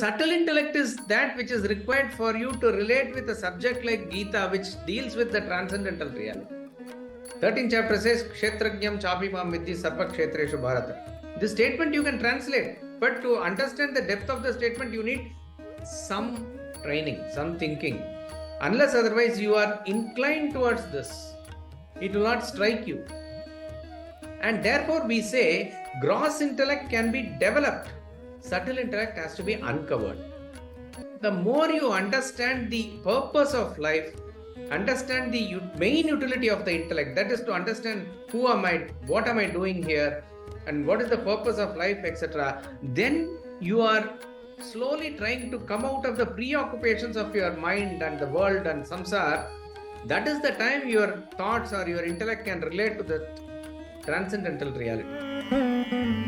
Subtle intellect is that which is required for you to relate with a subject like Gita, which deals with the transcendental reality. 13th chapter says, Kshetrajnam chapimam vidhi sarva kshetreshu bharata. This statement you can translate, but to understand the depth of the statement, you need some training, some thinking. Unless otherwise you are inclined towards this, it will not strike you. And therefore we say, gross intellect can be developed. Subtle intellect has to be uncovered. The more you understand the purpose of life, understand the main utility of the intellect, that is to understand who am I, what am I doing here, and what is the purpose of life, etc., then you are slowly trying to come out of the preoccupations of your mind and the world and samsara. That is the time your thoughts or your intellect can relate to the transcendental reality.